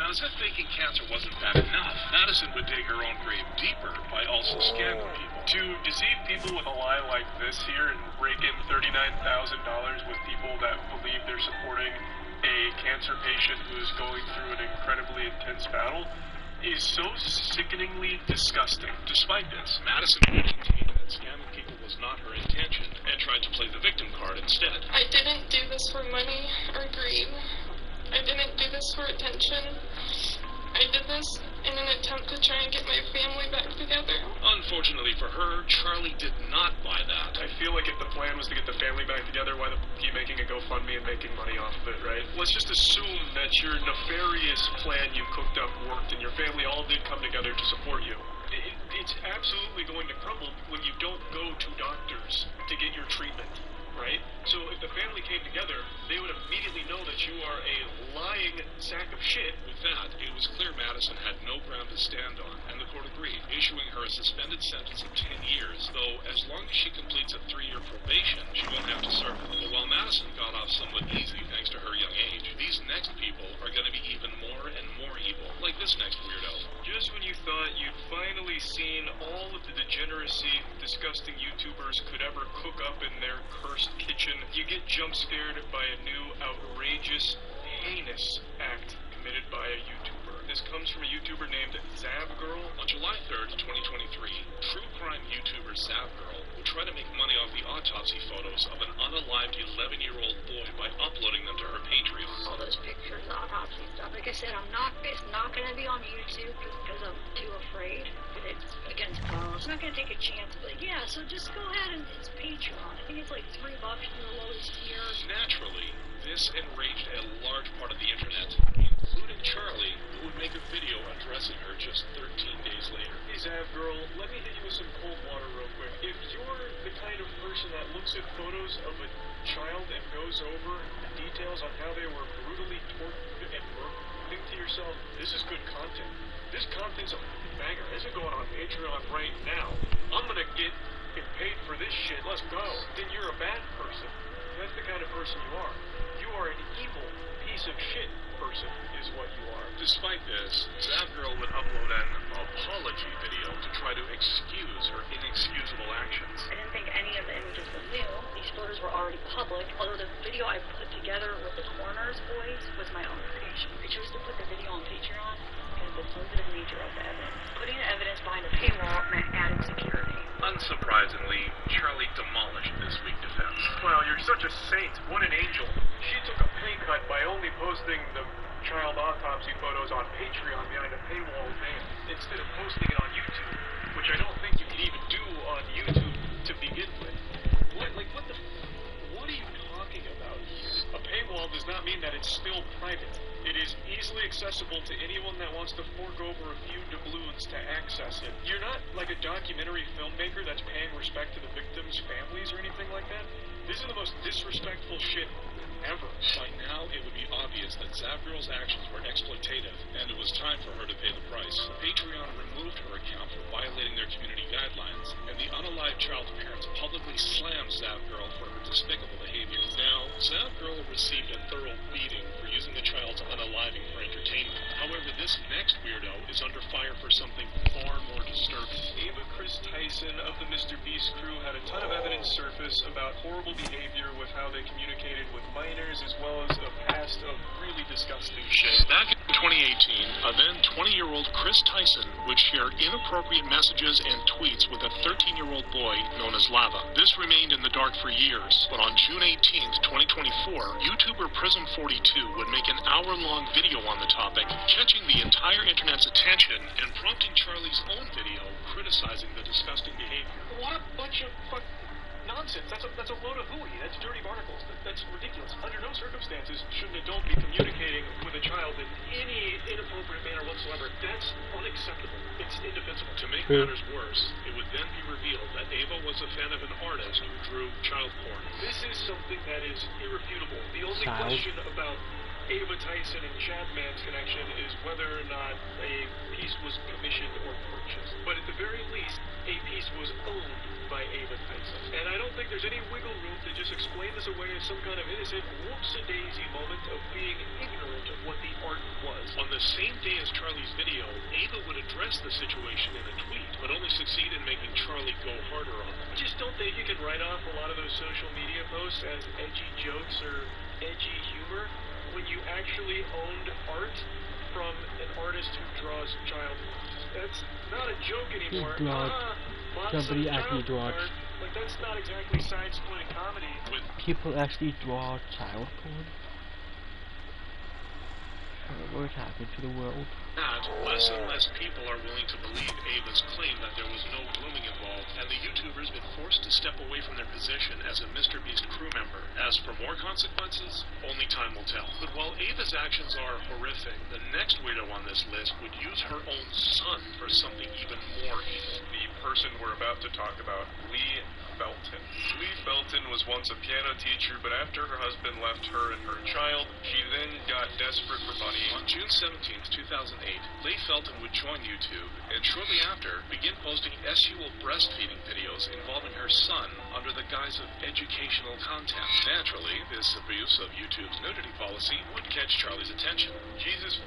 as if faking cancer wasn't bad enough, Madison would dig her own grave deeper by also scamming people. To deceive people with a lie like this here and rake in $39,000 with people that believe they're supporting a cancer patient who's going through an incredibly intense battle is so sickeningly disgusting. Despite this, Madison would maintain that scamming people was not her intention and tried to play the victim card instead. I didn't do this for money or greed. I didn't do this for attention. I did this in an attempt to try and get my family back together. Unfortunately for her, Charlie did not buy that. I feel like if the plan was to get the family back together, why the keep making a GoFundMe and making money off of it, right? Let's just assume that your nefarious plan you cooked up worked and your family all did come together to support you. It's absolutely going to crumble when you don't go to doctors to get your treatment, right? So if the family came together, they would immediately know that you are a lying sack of shit. With that, it was clear Madison had no ground to stand on, and the court agreed, issuing her a suspended sentence of 10 years, though as long as she completes a 3-year probation, she won't have to serve it. But while Madison got off somewhat easy thanks to her young age, these next people are going to be even more and more evil, like this next weirdo. Just when you thought you'd finally seen all of the degeneracy disgusting YouTubers could ever cook up in their cursed kitchen, you get jump scared by a new outrageous, heinous act committed by a YouTuber. This comes from a YouTuber named Zavgirl. On July 3rd, 2023, true crime YouTuber Zavgirl would try to make money off the autopsy photos of an unalived 11-year-old boy by uploading them to her Patreon. All those pictures, autopsy stuff. Like I said, it's not going to be on YouTube because I'm too afraid that it's against policy. I'm not going to take a chance, but yeah, so just go ahead and it's Patreon. I think it's like $3 for the lowest tier. Naturally, this enraged a large part of the internet, including Charlie, who would make a video addressing her just 13 days later. Hey Zavgirl, let me hit you with some cold water real quick. If you're the kind of person that looks at photos of a child and goes over the details on how they were brutally tortured and murdered, think to yourself, this is good content. This content's a banger. This is going on Patreon right now. I'm gonna get paid for this shit. Let's go. Then you're a bad person. That's the kind of person you are. You are an evil piece of shit person, is what you are. Despite this, Zavgirl would upload an apology video to try to excuse her inexcusable actions. I didn't think any of the images were new. These photos were already public, although the video I put together with the coroner's voice was my own creation. I chose to put the video on Patreon because of the sensitive nature of the evidence. Putting the evidence behind a paywall meant added security. Unsurprisingly, Charlie demolished this weak defense. Wow, you're such a saint. What an angel. She took a pay cut by only posting the child autopsy photos on Patreon behind a paywall van instead of posting it on YouTube, which I don't think you can even do on YouTube to begin with. What are you talking about here? A paywall does not mean that it's still private. It is easily accessible to anyone that wants to fork over a few doubloons to access it. You're not like a documentary filmmaker that's paying respect to the victims' families or anything like that. This is the most disrespectful shit ever. By now, it would be obvious that Zavgirl's actions were exploitative, and it was time for her to pay the price. Patreon removed her account for violating their community guidelines, and the unalived child's parents publicly slammed Zavgirl for her despicable behavior. Now, Zavgirl received a thorough beating for using the child's unaliving for entertainment. However, this next weirdo is under fire for something far more disturbing. Ava Chris Tyson of the Mr. Beast crew had a ton of evidence surface about horrible behavior with how they communicated with minors, as well as a past of really disgusting shit. Back in 2018, a then 20-year-old Chris Tyson would share inappropriate messages and tweets with a 13-year-old boy known as Lava. This remained in the dark for years, but on June 18th, 2024, YouTuber Prism42 would make an hour-long video on the topic, catching the entire internet's attention and prompting Charlie's own video criticizing the disgusting behavior. What a bunch of nonsense. That's a load of hooey. That's dirty barnacles. That's ridiculous. Under no circumstances should an adult be communicating with a child in any inappropriate manner whatsoever. That's unacceptable. It's indefensible. To make matters worse, it would then be revealed that Ava was a fan of an artist who drew child porn. This is something that is irrefutable. The only question about Ava Tyson and Chad Mann's connection is whether or not a piece was commissioned or purchased. But at the very least, a piece was owned by Ava Tyson. And I don't think there's any wiggle room to just explain this away as some kind of innocent whoops-a-daisy moment of being ignorant of what the art was. On the same day as Charlie's video, Ava would address the situation in a tweet, but only succeed in making Charlie go harder on them. Just don't think you can write off a lot of those social media posts as edgy jokes or edgy humor when you actually owned art from an artist who draws child. That's not a joke anymore. Somebody actually draws. Like, that's not exactly side-splitting comedy. People actually draw child porn. What's happened to the world? Less and less people are willing to believe Ava's claim that there was no grooming involved, and the YouTuber's been forced to step away from their position as a MrBeast crew member. As for more consequences, only time will tell. But while Ava's actions are horrific, the next weirdo on this list would use her own son for something even more evil. The person we're about to talk about, Lee Felton. Lee Felton was once a piano teacher, but after her husband left her and her child, she then got desperate for money. On June 17th, 2008, Lee Felton would join YouTube, and shortly after, begin posting SUL breastfeeding videos involving her son under the guise of educational content. Naturally, this abuse of YouTube's nudity policy would catch Charlie's attention. Jesus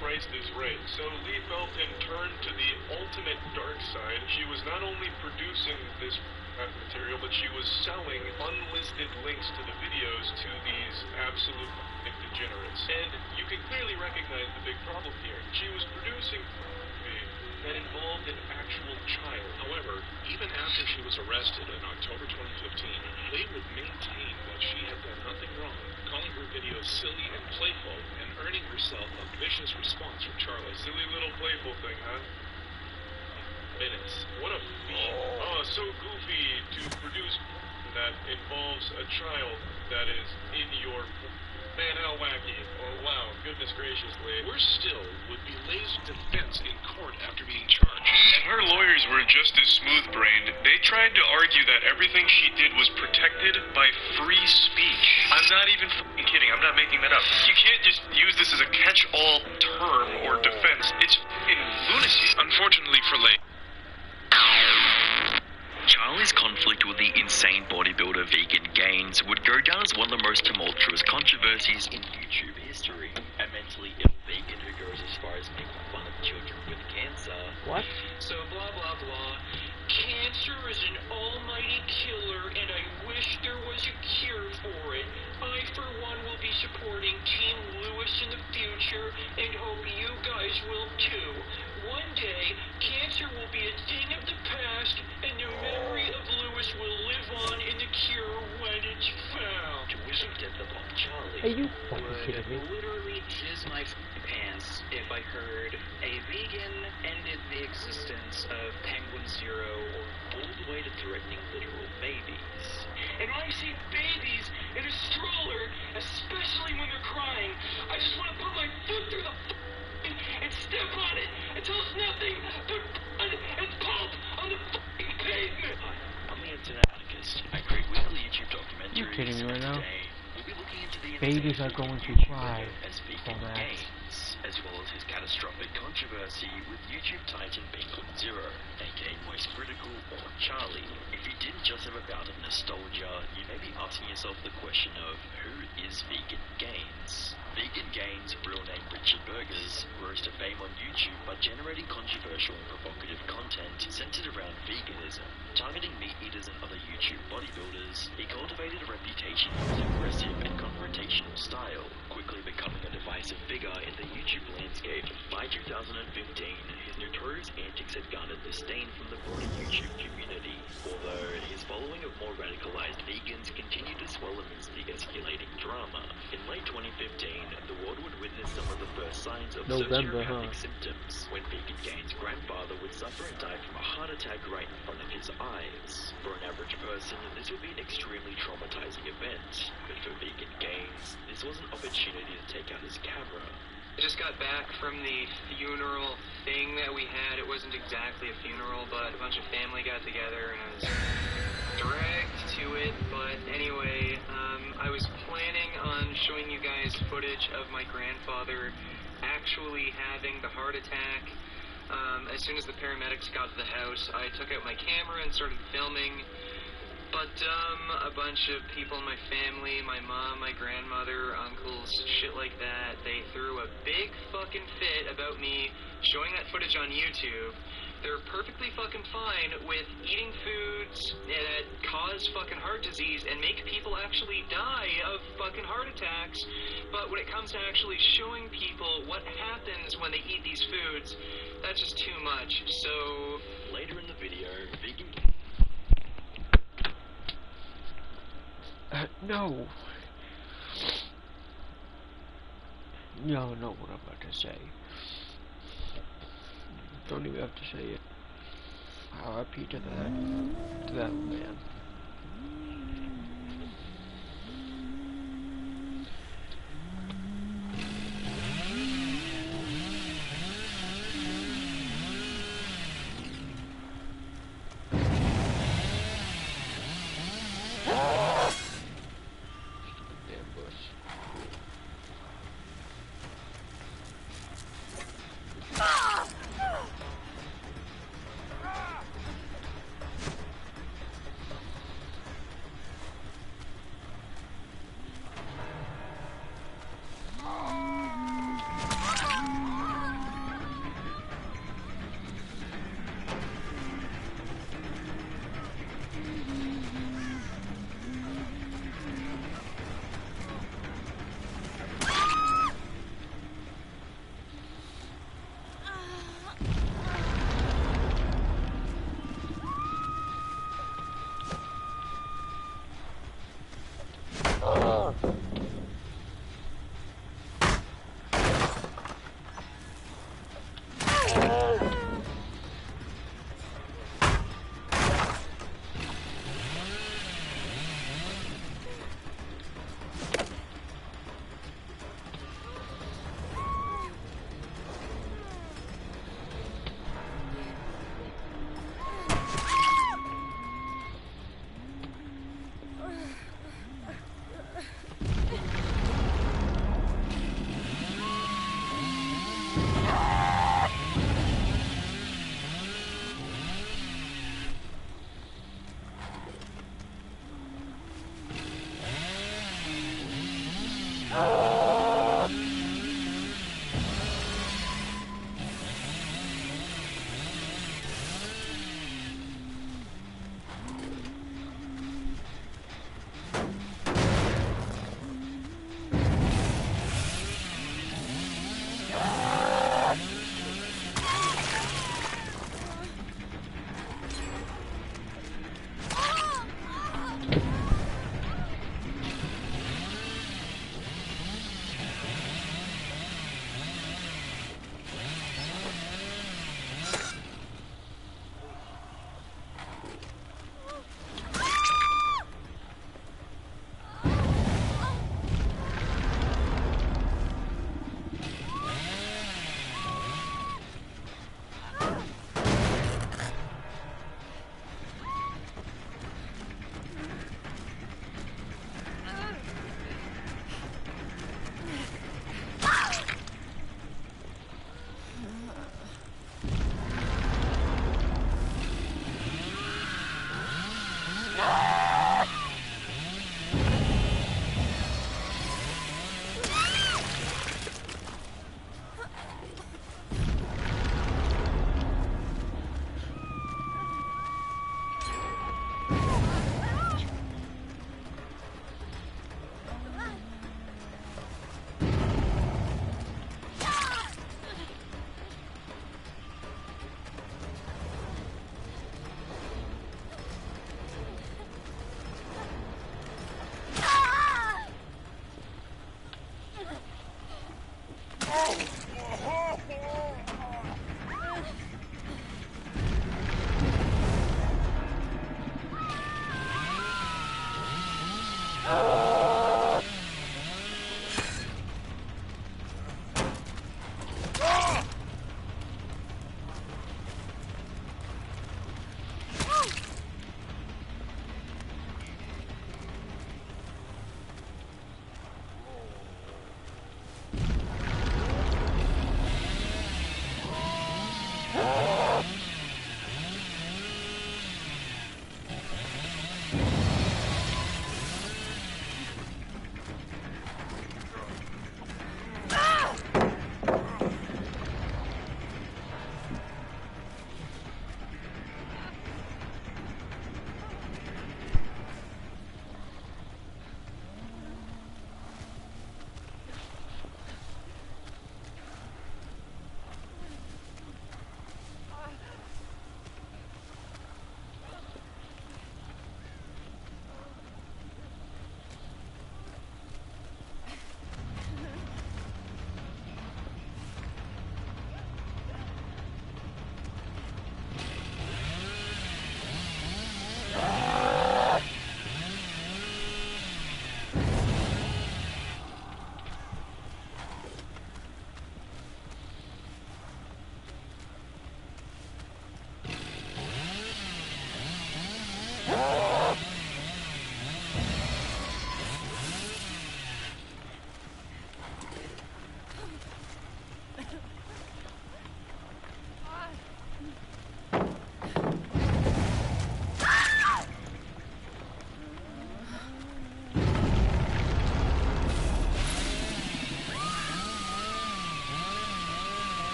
Christ is right. So Lee Felton turned to the ultimate dark side. She was not only producing this material, but she was selling unlisted links to the videos to these absolute degenerates. And you can clearly recognize the big problem here. She was producing that involved an actual child. However, even after she was arrested in October 2015, Lee would maintain that she had done nothing wrong, calling her videos silly and playful, and earning herself a vicious response from Charlie. Silly little playful thing, huh? Minutes. What a fiend. Oh, so goofy to produce that involves a child that is in your... Man, how wacky. Oh, wow. Goodness gracious, Lee. Worse still would be Lee's defense in court after being charged. And her lawyers were just as smooth-brained. They tried to argue that everything she did was protected by free speech. I'm not even f***ing kidding. I'm not making that up. You can't just use this as a catch-all term or defense. It's f***ing lunacy. Unfortunately for Lee, Charlie's conflict with the insane bodybuilder Vegan Gains would go down as one of the most tumultuous controversies in YouTube history. A mentally ill vegan who goes as far as making fun of children with cancer. What? So blah blah blah. Cancer is an almighty killer, and I wish there was a cure for it. I, for one, will be supporting Team Lewis in the future, and hope you guys will too. One day, cancer will be a thing of the past, and the memory of Lewis will live on in the cure when it's found. To wish him death upon Charlie. Are you fucking kidding me? Literally jizz my pants if I heard a vegan ended the existence of Penguin Zero, or all the way to threatening literal babies. and when I see babies in a stroller, especially when they're crying, I just want to put my foot through the and step on it until it's nothing but blood and pulp on the pavement. Hi, I'm the Internet Anarchist. I create weekly YouTube documentaries. You're kidding me right now? Today, we'll be looking into the Babies are going to cry as for Vegan that. Gains, as well as his catastrophic controversy with YouTube titan Penguin Zero, aka Most Critical or Charlie. If you didn't just have a bout of nostalgia, you may be asking yourself the question of who is Vegan Gains? Vegan Gains, real name Richard Burgers, rose to fame on YouTube by generating controversial and provocative content centered around veganism. Targeting meat eaters and other YouTube bodybuilders, he cultivated a reputation for his aggressive and confrontational style, quickly becoming a divisive figure in the YouTube landscape. By 2015, his notorious antics had garnered disdain from the broader YouTube community, although his following of more radicalized vegans continued to swell amidst the escalating drama. In late 2015, the world would witness some of the first signs of sociopathic symptoms, when Vegan Gains' grandfather would suffer and die from a heart attack right in front of his eyes. For an average person, this would be an extremely traumatizing event, but for Vegan Gains, this was an opportunity to take out his camera. I just got back from the funeral thing that we had. It wasn't exactly a funeral, but a bunch of family got together, and I was dragged to to it, but anyway, I was planning on showing you guys footage of my grandfather actually having the heart attack. As soon as the paramedics got to the house, I took out my camera and started filming. But a bunch of people in my family, my mom, my grandmother, uncles, shit like that, they threw a big fucking fit about me showing that footage on YouTube. They're perfectly fucking fine with eating foods that cause fucking heart disease and make people actually die of fucking heart attacks. But when it comes to actually showing people what happens when they eat these foods, that's just too much. So Later in the video, vegan... No. Y'all know what I'm about to say. Don't even have to say it. RIP to that man.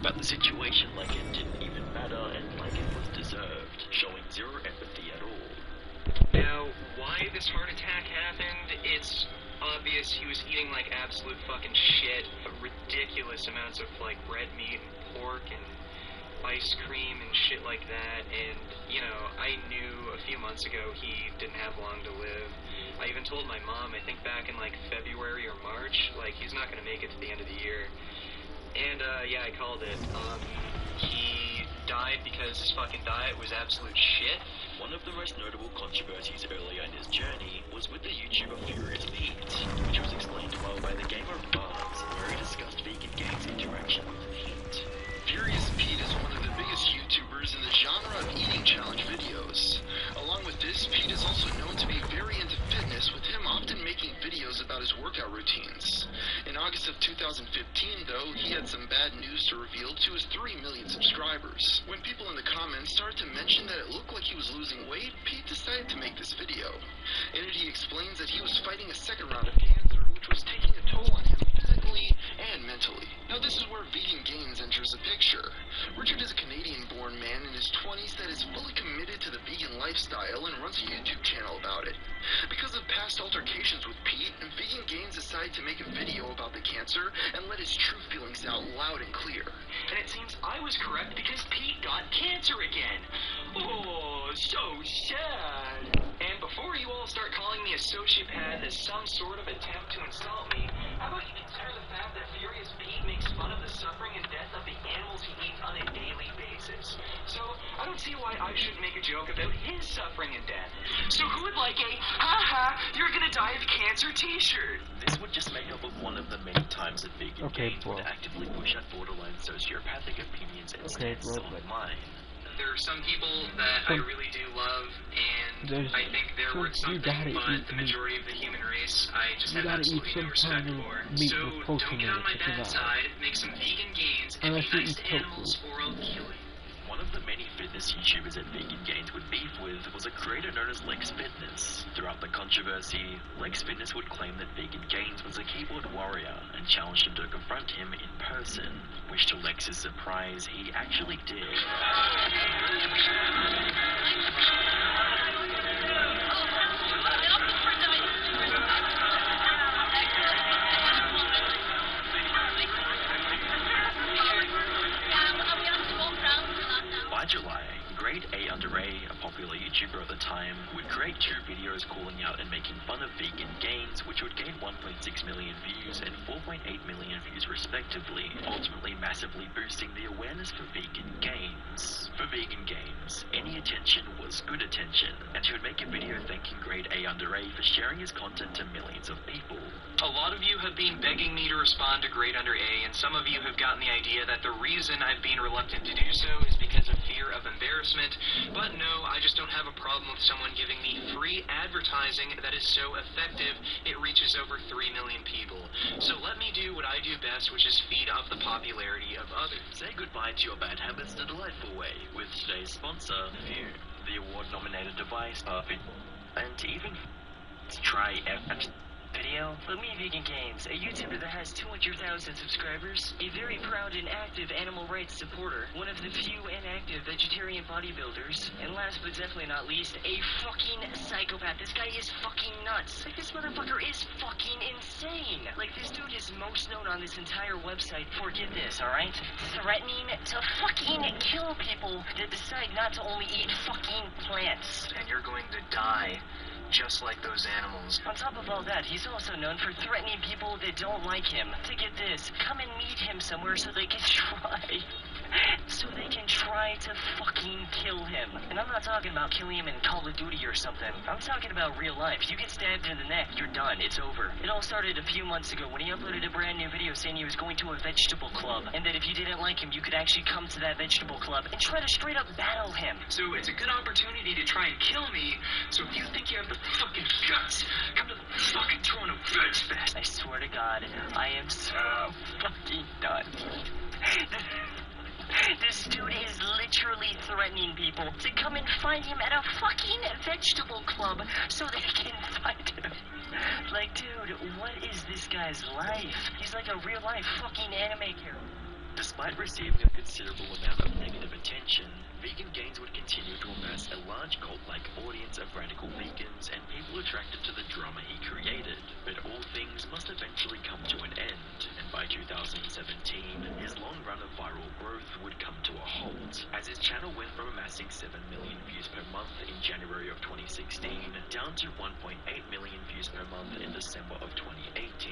about the situation like it didn't even matter and like it was deserved, showing zero empathy at all. Now, why this heart attack happened, it's obvious he was eating like absolute fucking shit, ridiculous amounts of like red meat and pork and ice cream and shit like that, and, you know, I knew a few months ago he didn't have long to live. I even told my mom, I think back in, like, February or March, like, he's not gonna make it to the end of the year. And, yeah, I called it. He died because his fucking diet was absolute shit. One of the most notable controversies earlier in his journey was with the YouTuber Furious Pete, which was explained well by the Gamer of Barbs, where he discussed Vegan Game's interaction with heat. Furious Pete is one of the biggest YouTubers in the genre of eating challenge videos. Along with this, Pete is also known to be very into fitness, with him often making videos about his workout routines. In August of 2015, though, he had some bad news to reveal to his 3 million subscribers. When people in the comments started to mention that it looked like he was losing weight, Pete decided to make this video. In it, he explains that he was fighting a second round of cancer, which was taking a toll on him physically and mentally. Now, this is where Vegan Gains enters the picture. Richard is a Canadian-born man in his 20s that is fully committed to the vegan lifestyle and runs a YouTube channel about it. Because of past altercations with Pete, Vegan Gains decided to make a video about the cancer and let his true feelings out loud and clear. And it seems I was correct because Pete got cancer again. Oh, so sad. And before you all start calling me a sociopath as some sort of attempt to insult me, how about you consider the fact that Furious Pete makes fun of the suffering and death of the animals he eats on a daily basis. So, I don't see why I shouldn't make a joke about his suffering and death. So who would like a, ha-ha, you're gonna die of cancer t-shirt? This would just make up of one of the many times that Vegan Games would actively push out borderline sociopathic opinions and stances online. There are some people that I really do love, and I think they're worth something, but the majority of the human race, I just have absolutely no respect for. So don't get on my bad side, make some vegan gains, and be nice to animals, or I'll kill you. One of the many fitness YouTubers that Vegan Gains would beef with was a creator known as Lex Fitness. Throughout the controversy, Lex Fitness would claim that Vegan Gains was a keyboard warrior and challenged him to confront him in person, which to Lex's surprise, he actually did. By July, Grade A Under A, a popular YouTuber at the time, would create 2 videos calling out and making fun of Vegan Gains, which would gain 1.6 million views and 4.8 million views respectively, ultimately massively boosting the awareness for Vegan Gains. For Vegan Gains, any attention was good attention, and he would make a video thanking Grade A Under A for sharing his content to millions of people. A lot of you have been begging me to respond to Grade Under A, and some of you have gotten the idea that the reason I've been reluctant to do so is because of fear of embarrassment, but no, I just don't have a problem with someone giving me free advertising that is so effective it reaches over 3 million people. So let me do what I do best, which is feed off the popularity of others. Say goodbye to your bad habits in a delightful way with today's sponsor, View, the award-nominated device, and even try video. Look me, Vegan Games, a YouTuber that has 200,000 subscribers, a very proud and active animal rights supporter, one of the few inactive vegetarian bodybuilders, and last but definitely not least, a fucking psychopath. This guy is fucking nuts. Like, this motherfucker is fucking insane. Like, this dude is most known on this entire website for, get this, alright? Threatening to fucking kill people that decide not to only eat fucking plants. And you're going to die. Just like those animals. On top of all that, he's also known for threatening people that don't like him to, get this, come and meet him somewhere so they can try to fucking kill him. And I'm not talking about killing him in Call of Duty or something. I'm talking about real life. You get stabbed in the neck, you're done. It's over. It all started a few months ago when he uploaded a brand new video saying he was going to a vegetable club, and that if you didn't like him, you could actually come to that vegetable club and try to straight up battle him. So it's a good opportunity to try and kill me, so if you think you have the fucking guts, come to the fucking Toronto Veg Fest. I swear to God, I am so fucking done. This dude is literally threatening people to come and find him at a fucking vegetable club so they can find him. Like, dude, what is this guy's life? He's like a real-life fucking anime character. Despite receiving a considerable amount of negative attention, Vegan Gains would continue to amass a large cult-like audience of radical vegans and people attracted to the drama he created. But all things must eventually come to an end, and by 2017, his long run of viral growth would come to a halt, as his channel went from amassing 7 million views per month in January of 2016 down to 1.8 million views per month in December of 2018.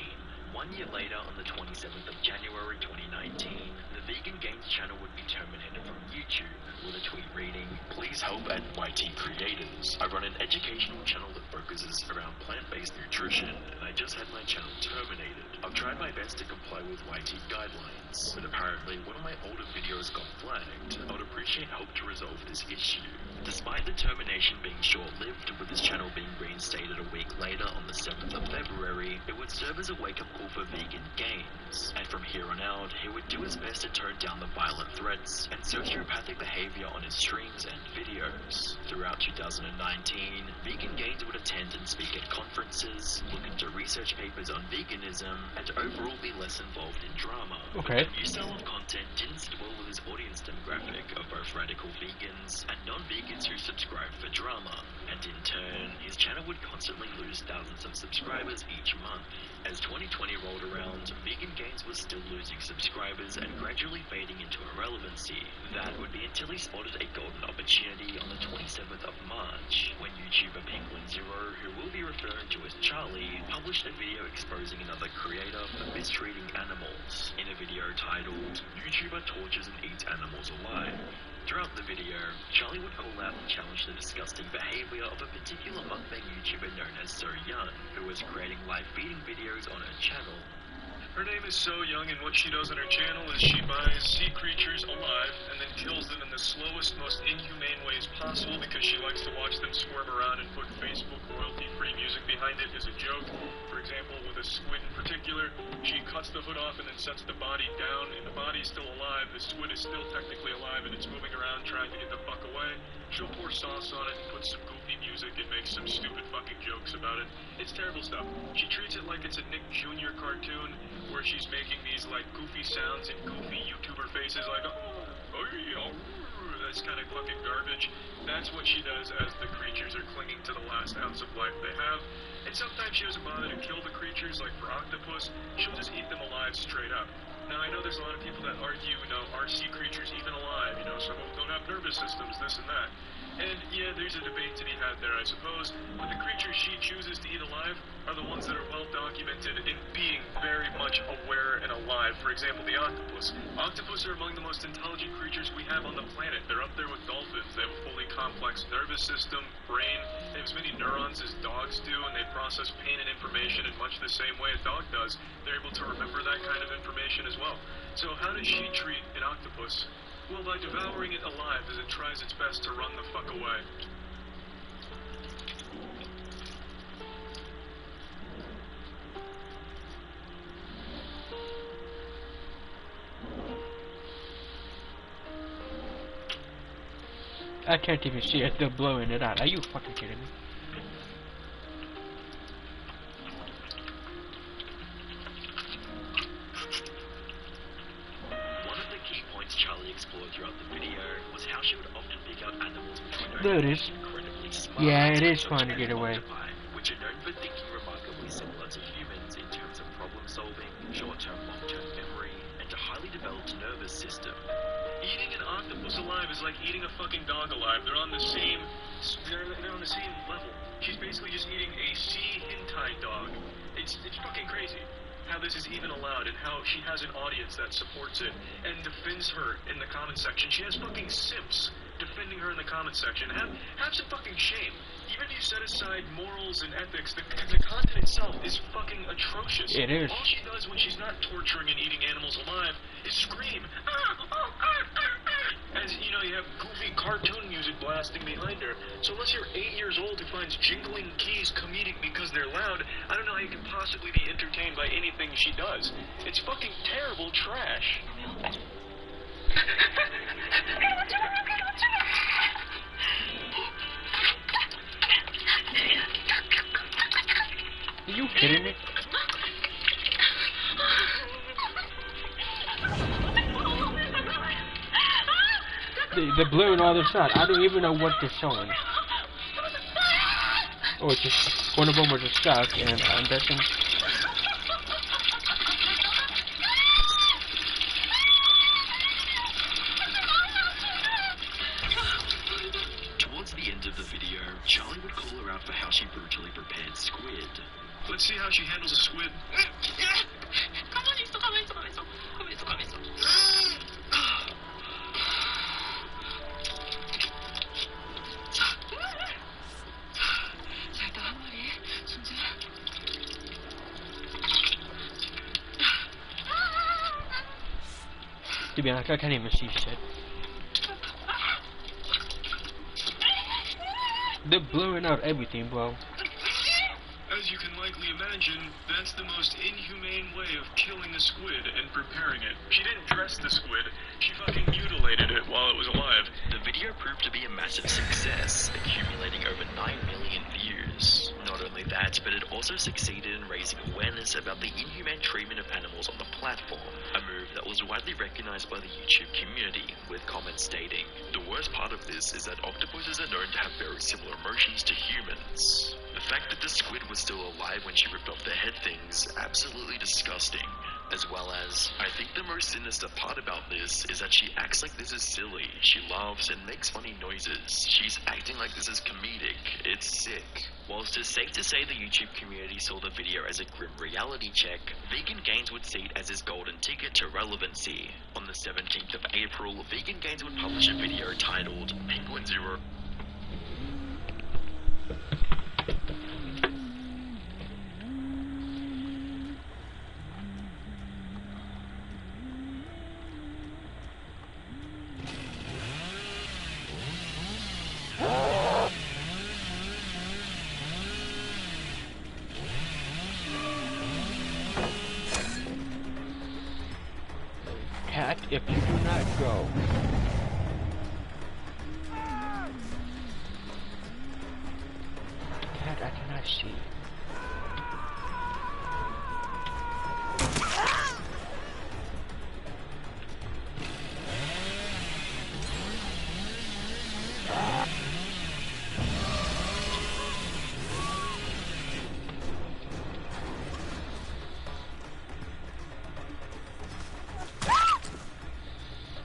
1 year later, on the 27th of January 2019, the Vegan Gains channel would be terminated from YouTube, with a tweet reading, "Please help at YT Creators. I run an educational channel that focuses around plant-based nutrition, and I just had my channel terminated. I've tried my best to comply with YT guidelines, but apparently one of my older videos got flagged. I would appreciate help to resolve this issue." Despite the termination being short-lived, with his channel being reinstated a week later on the 7th of February, it would serve as a wake-up call for Vegan Gains, and from here on out, he would do his best to tone down the violent threats and sociopathic behavior on his streams and videos. Throughout 2019, Vegan Gains would attend and speak at conferences, look into research papers on veganism, and overall be less involved in drama. Okay. But the new style of content didn't sit well with his audience demographic of both radical vegans and non-vegans who subscribe for drama, and in turn, his channel would constantly lose thousands of subscribers each month. As 2020 rolled around, Vegan Gains was still losing subscribers and gradually fading into irrelevancy. That would be until he spotted a golden opportunity on the 27th of March, when YouTuber Penguin Zero, who we'll be referring to as Charlie, published a video exposing another creator for mistreating animals, in a video titled, "YouTuber Tortures and Eats Animals Alive." Throughout the video, Charlie would call out and challenge the disgusting behavior of a particular mukbang YouTuber known as So Young, who was creating live feeding videos on her channel. Her name is So Young, and what she does on her channel is she buys sea creatures alive and then kills them in the slowest, most inhumane ways possible because she likes to watch them squirm around and put Facebook royalty-free music behind it as a joke. For example, with a squid in particular, she cuts the hood off and then sets the body down, and the body's still alive, the squid is still technically alive, and it's moving around trying to get the fuck away. She'll pour sauce on it and put some goofy music and make some stupid fucking jokes about it. It's terrible stuff. She treats it like it's a Nick Jr. cartoon, where she's making these, like, goofy sounds and goofy YouTuber faces, like, that's kind of fucking garbage. That's what she does as the creatures are clinging to the last ounce of life they have. And sometimes she doesn't bother to kill the creatures, like for octopus, she'll just eat them alive straight up. Now, I know there's a lot of people that argue, are sea creatures even alive? Some of them don't have nervous systems, this and that. And, yeah, there's a debate to be had there, I suppose, but the creatures she chooses to eat alive are the ones that are well documented in being very much aware and alive. For example, the octopus. Octopus are among the most intelligent creatures we have on the planet. They're up there with dolphins. They have a fully complex nervous system, brain. They have as many neurons as dogs do, and they process pain and information in much the same way a dog does. They're able to remember that kind of information as well. So how does she treat an octopus? Well, by devouring it alive as it tries its best to run the fuck away. I can't even see it, they're blowing it out. Are you fucking kidding me? Charlie explored throughout the video was how she would often pick out animals which were known there it to is. be incredibly smart. Yeah, it is trying to get away. Which are known for thinking remarkably similar to humans in terms of problem solving, short-term, long-term memory, and a highly developed nervous system. Eating an octopus alive is like eating a fucking dog alive. They're on the same level. She's basically just eating a sea hentai dog. It's fucking crazy how this is even allowed and how she has an audience that supports it and defends her in the comment section. She has fucking simps defending her in the comment section. Have some fucking shame. Even if you set aside morals and ethics, the content itself is fucking atrocious. It is. All she does when she's not torturing and eating animals alive is scream. As, you have goofy cartoon music blasting behind her. So unless you're 8 years old who finds jingling keys comedic because they're loud, I don't know how you can possibly be entertained by anything she does. It's fucking terrible trash. Are you kidding me? They're blurring all this out. I don't even know what they're showing. Oh, it's just one of them was just stuck, and I'm guessing. squid. To be honest, I can't even see shit. They're blurring out everything, bro. As you can likely imagine, that's the most inhumane way of killing a squid and preparing it. She didn't dress the squid, she fucking mutilated it while it was alive. The video proved to be a massive success, accumulating over 9 million views. Not only that, but it also succeeded in raising awareness about the inhumane treatment of animals on the platform, a move that was widely recognized by the YouTube community, with comments stating, "The worst part of this is that octopuses are known to have very similar emotions to humans. The fact that the squid was still alive when she ripped off the head thing's absolutely disgusting. As well as, I think the most sinister part about this is that she acts like this is silly. She laughs and makes funny noises. She's acting like this is comedic. It's sick." Whilst it's safe to say the YouTube community saw the video as a grim reality check, Vegan Gains would see it as his golden ticket to relevancy. On the 17th of April, Vegan Gains would publish a video titled Penguin Zero. Cat, if you do not go. Cat, I cannot see.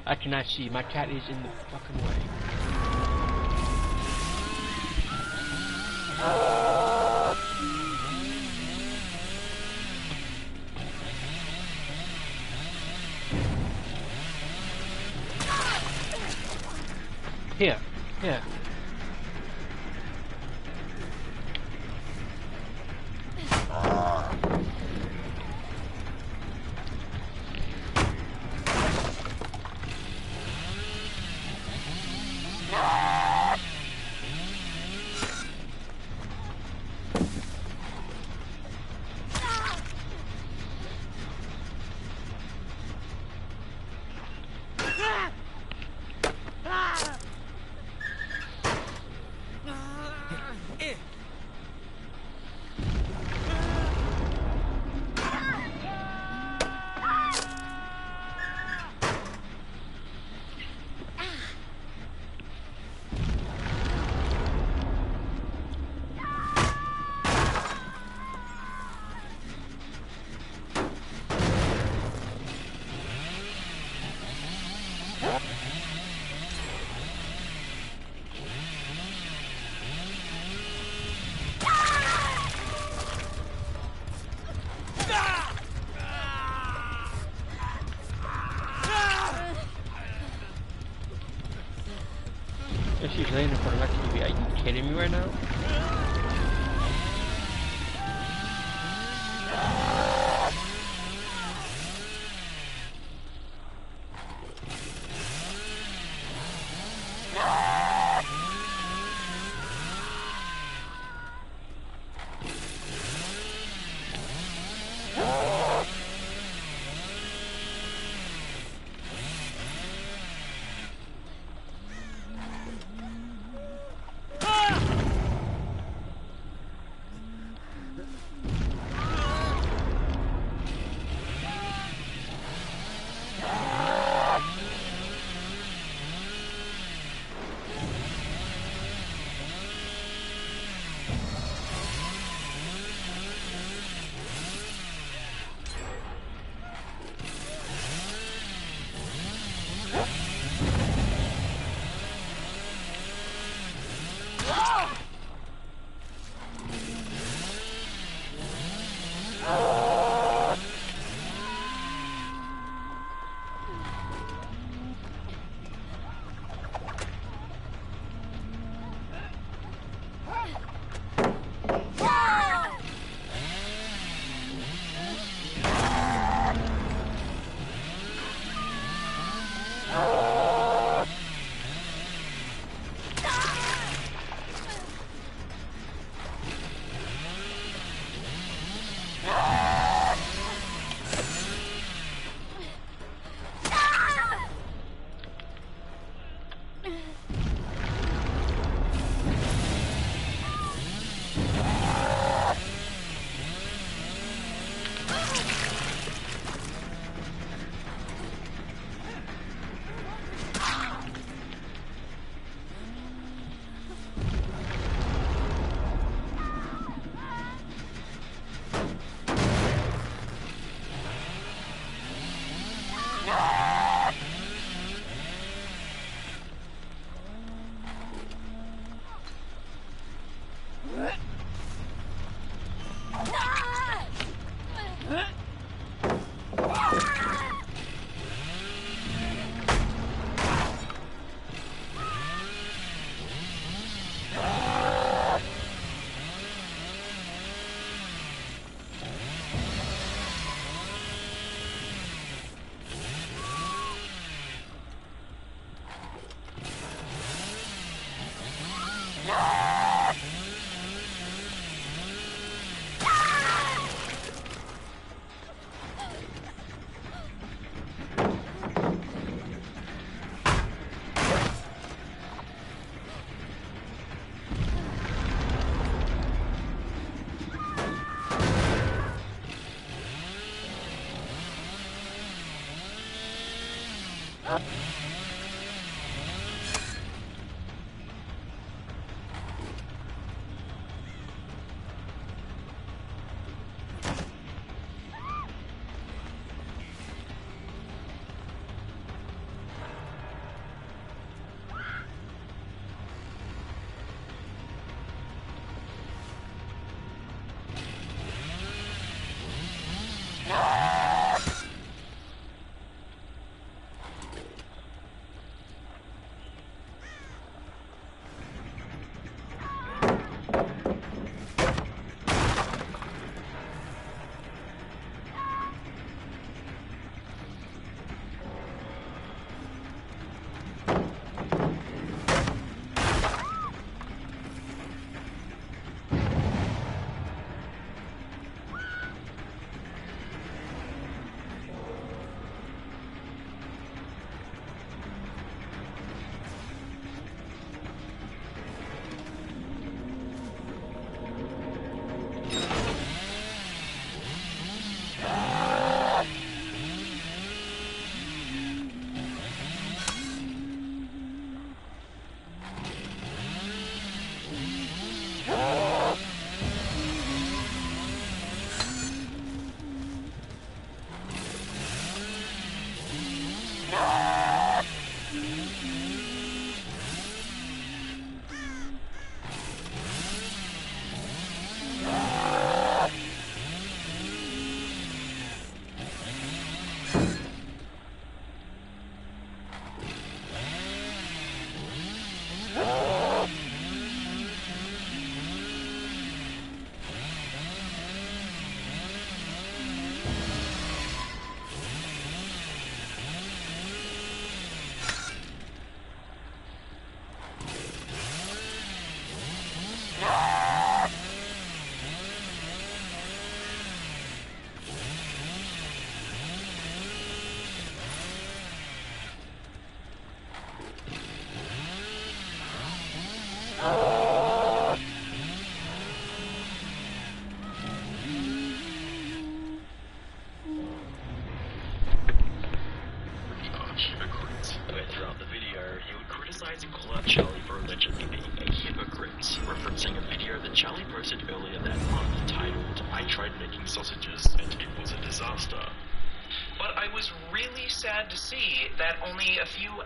I cannot see. My cat is in the fucking way. Here. Here. She's laying in front of my TV. Are you kidding me right now?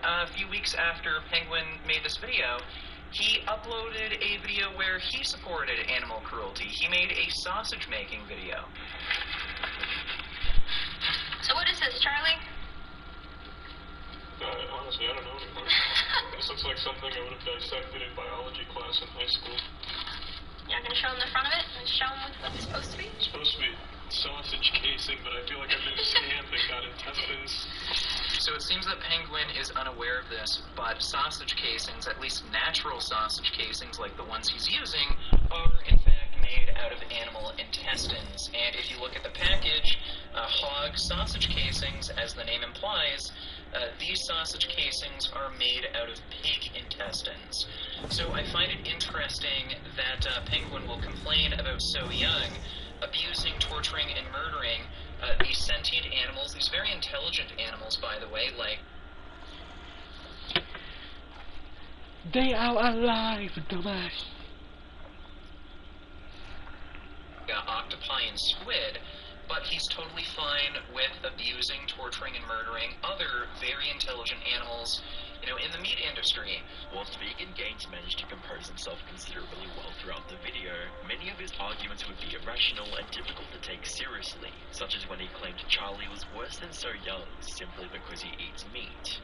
A few weeks after Penguin made this video, he uploaded a video where he supported animal cruelty. He made a sausage making video. So what is this, Charlie? Honestly, I don't know anymore. This looks like something I would have dissected in biology class in high school. You're not going to show him the front of it and show him what it's supposed to be? It's supposed to be sausage casing, but I feel like I've been scammed and got intestines. So it seems that Penguin is unaware of this, but sausage casings, at least natural sausage casings like the ones he's using, are in fact made out of animal intestines. And if you look at the package, hog sausage casings, as the name implies, these sausage casings are made out of pig intestines. So I find it interesting that Penguin will complain about So Young abusing, torturing, and murdering these sentient animals, these very intelligent animals, by the way, like... They are alive, dumbass! Octopi and squid, but he's totally fine with abusing, torturing, and murdering other very intelligent animals in the meat industry. Whilst Vegan Gains managed to compose himself considerably well throughout the video, many of his arguments would be irrational and difficult to take seriously, such as when he claimed Charlie was worse than So Young simply because he eats meat.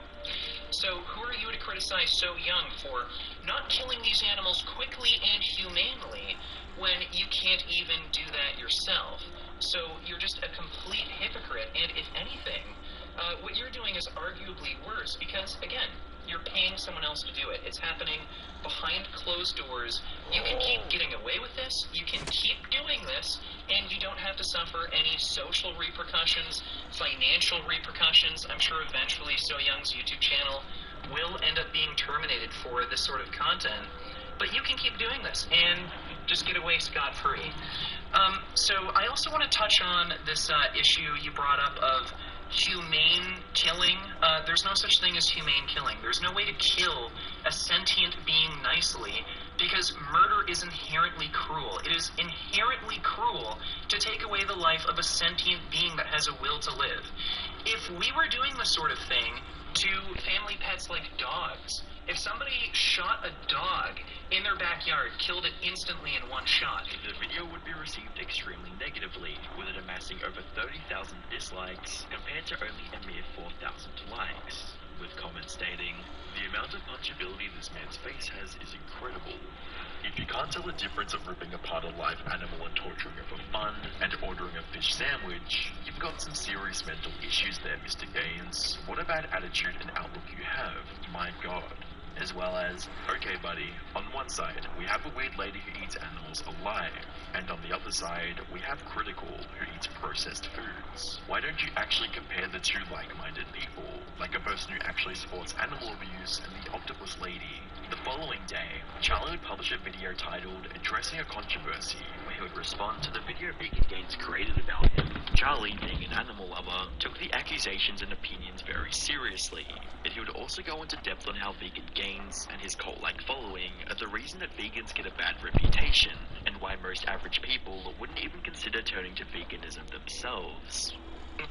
So who are you to criticize So Young for not killing these animals quickly and humanely when you can't even do that yourself? So you're just a complete hypocrite, and if anything, what you're doing is arguably worse because, again, you're paying someone else to do it. It's happening behind closed doors. You can keep getting away with this, you can keep doing this, and you don't have to suffer any social repercussions, financial repercussions. I'm sure eventually So Young's YouTube channel will end up being terminated for this sort of content, but you can keep doing this and just get away scot-free. So I also want to touch on this issue you brought up of humane killing. There's no such thing as humane killing. There's no way to kill a sentient being nicely because murder is inherently cruel. It is inherently cruel to take away the life of a sentient being that has a will to live. If we were doing this sort of thing to family pets like dogs, if somebody shot a dog in their backyard, killed it instantly in one shot, the video would be received extremely negatively, with it amassing over 30,000 dislikes compared to only a mere 4,000 likes, with comments stating, "The amount of punchability this man's face has is incredible. If you can't tell the difference of ripping apart a live animal and torturing it for fun, and ordering a fish sandwich, you've got some serious mental issues there, Mr. Gaines. What a bad attitude and outlook you have. My God." As well as, "Okay buddy, on one side, we have a weird lady who eats animals alive, and on the other side, we have Critical, who eats processed foods. Why don't you actually compare the two like-minded people, like a person who actually supports animal abuse and the octopus lady?" The following day, Charlie would publish a video titled "Addressing a Controversy," where he would respond to the video Vegan Gains created about him. Charlie, being an animal lover, took the accusations and opinions very seriously, but he would also go into depth on how Vegan Gains and his cult-like following are the reason that vegans get a bad reputation, and why most average people wouldn't even consider turning to veganism themselves.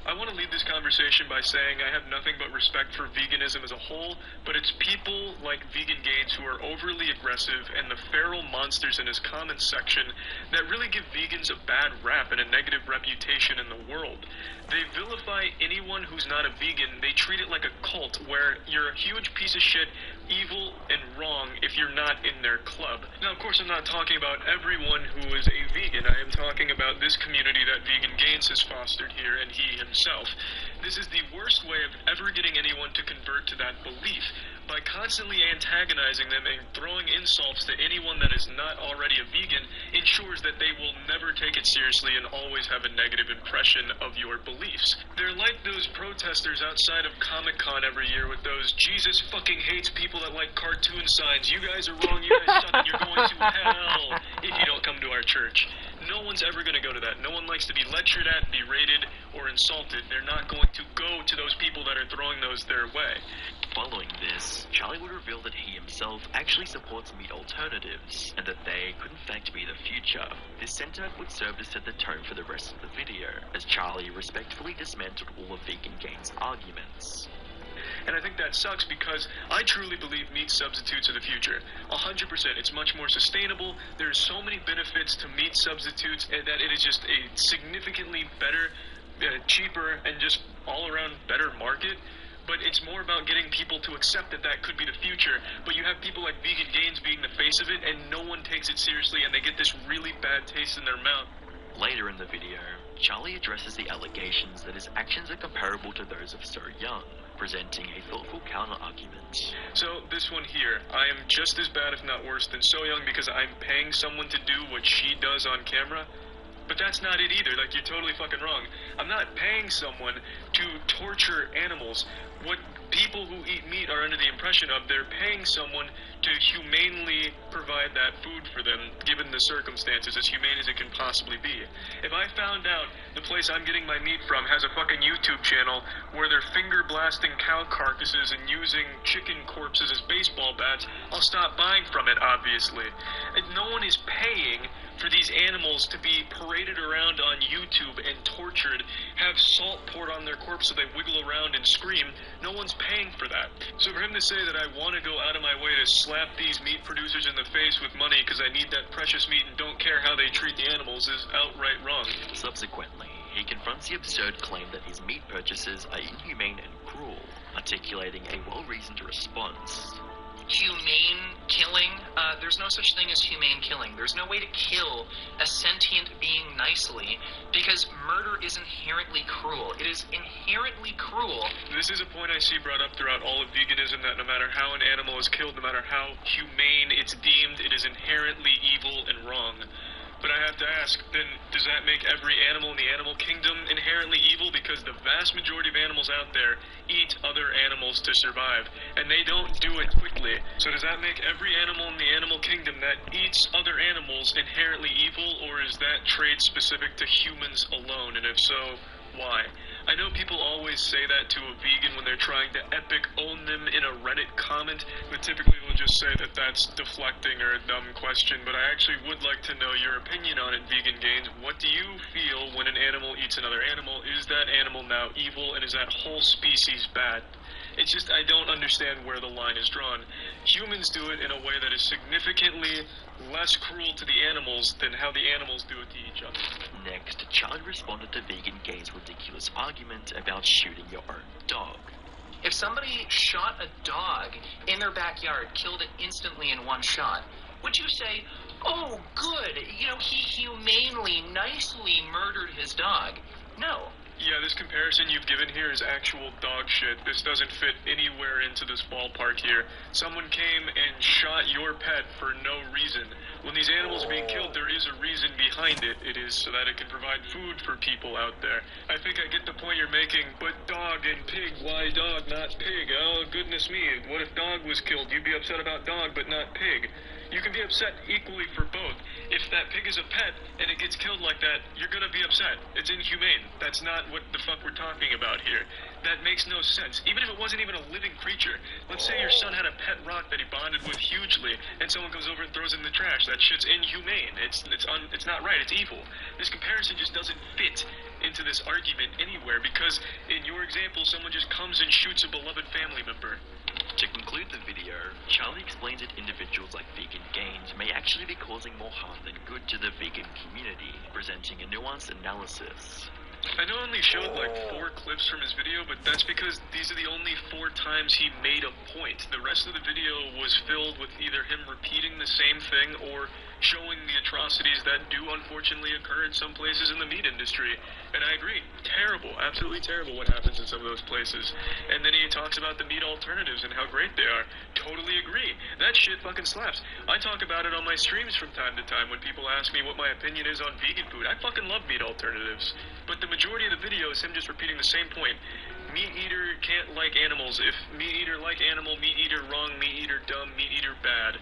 I want to lead this conversation by saying I have nothing but respect for veganism as a whole, but it's people like Vegan Gains who are overly aggressive and the feral monsters in his comments section that really give vegans a bad rap and a negative reputation in the world. They vilify anyone who's not a vegan. They treat it like a cult where you're a huge piece of shit, evil and wrong if you're not in their club. Now, of course, I'm not talking about everyone who is a vegan. I am talking about this community that Vegan Gains has fostered here, and he himself. This is the worst way of ever getting anyone to convert to that belief. By constantly antagonizing them and throwing insults to anyone that is not already a vegan ensures that they will never take it seriously and always have a negative impression of your beliefs. They're like those protesters outside of Comic-Con every year with those "Jesus fucking hates people that like cartoon signs. You guys are wrong, you guys suck, and you're going to hell if you don't come to our church." No one's ever going to go to that. No one likes to be lectured at, berated, or insulted. They're not going to go to those people that are throwing those their way. Following this, Charlie would reveal that he himself actually supports meat alternatives, and that they could in fact be the future. This sentiment would serve to set the tone for the rest of the video, as Charlie respectfully dismantled all of Vegan Gains' arguments. And I think that sucks because I truly believe meat substitutes are the future. 100%. It's much more sustainable. There's so many benefits to meat substitutes and that it is just a significantly better, cheaper, and just all-around better market. But it's more about getting people to accept that that could be the future. But you have people like Vegan Gains being the face of it, and no one takes it seriously, and they get this really bad taste in their mouth. Later in the video, Charlie addresses the allegations that his actions are comparable to those of So Young, presenting a thoughtful counter-argument. So, this one here, I am just as bad if not worse than So Young because I'm paying someone to do what she does on camera. But that's not it either, like, you're totally fucking wrong. I'm not paying someone to torture animals. What people who eat meat are under the impression of, they're paying someone to humanely provide that food for them, given the circumstances, as humane as it can possibly be. If I found out the place I'm getting my meat from has a fucking YouTube channel where they're finger blasting cow carcasses and using chicken corpses as baseball bats, I'll stop buying from it, obviously. And no one is paying for these animals to be paraded around on YouTube and tortured have salt poured on their corpse so they wiggle around and scream. No one's paying for that. So for him to say that I want to go out of my way to slap these meat producers in the face with money because I need that precious meat and don't care how they treat the animals is outright wrong. Subsequently, he confronts the absurd claim that his meat purchases are inhumane and cruel, articulating a well-reasoned response. Humane killing? There's no such thing as humane killing. There's no way to kill a sentient being nicely, because murder is inherently cruel. It is inherently cruel. This is a point I see brought up throughout all of veganism, that no matter how an animal is killed, no matter how humane it's deemed, it is inherently evil and wrong. But I have to ask, then, does that make every animal in the animal kingdom inherently evil? Because the vast majority of animals out there eat other animals to survive, and they don't do it quickly. So does that make every animal in the animal kingdom that eats other animals inherently evil, or is that trait specific to humans alone? And if so, why? I know people always say that to a vegan when they're trying to epic own them in a Reddit comment, but typically they'll just say that that's deflecting or a dumb question, but I actually would like to know your opinion on it, Vegan Gains. What do you feel when an animal eats another animal? Is that animal now evil, and is that whole species bad? It's just, I don't understand where the line is drawn. Humans do it in a way that is significantly less cruel to the animals than how the animals do it to each other. Next, Charlie responded to Vegan Gains' ridiculous argument about shooting your own dog. If somebody shot a dog in their backyard, killed it instantly in one shot, would you say, oh, good, he humanely, nicely murdered his dog? No. Yeah, this comparison you've given here is actual dog shit. This doesn't fit anywhere into this ballpark here. Someone came and shot your pet for no reason. When these animals are being killed, there is a reason behind it. It is so that it can provide food for people out there. I think I get the point you're making, but dog and pig, why dog, not pig? Oh, goodness me, what if dog was killed? You'd be upset about dog, but not pig. You can be upset equally for both. If that pig is a pet and it gets killed like that, you're gonna be upset. It's inhumane. That's not what the fuck we're talking about here. That makes no sense. Even if it wasn't even a living creature. Let's say your son had a pet rock that he bonded with hugely, and someone comes over and throws it in the trash. That shit's inhumane. It's not right. It's evil. This comparison just doesn't fit into this argument anywhere, because in your example, someone just comes and shoots a beloved family member. To conclude the video, Charlie explains that individuals like Vegan Gains may actually be causing more harm than good to the vegan community, presenting a nuanced analysis. I know I only showed like 4 clips from his video, but that's because these are the only 4 times he made a point. The rest of the video was filled with either him repeating the same thing or showing the atrocities that do unfortunately occur in some places in the meat industry. And I agree, terrible, absolutely terrible what happens in some of those places. And then he talks about the meat alternatives and how great they are. Totally agree. That shit fucking slaps. I talk about it on my streams from time to time when people ask me what my opinion is on vegan food. I fucking love meat alternatives. But the majority of the video is him just repeating the same point. Meat eater can't like animals. If meat eater like animal, meat eater wrong, meat eater dumb, meat eater bad.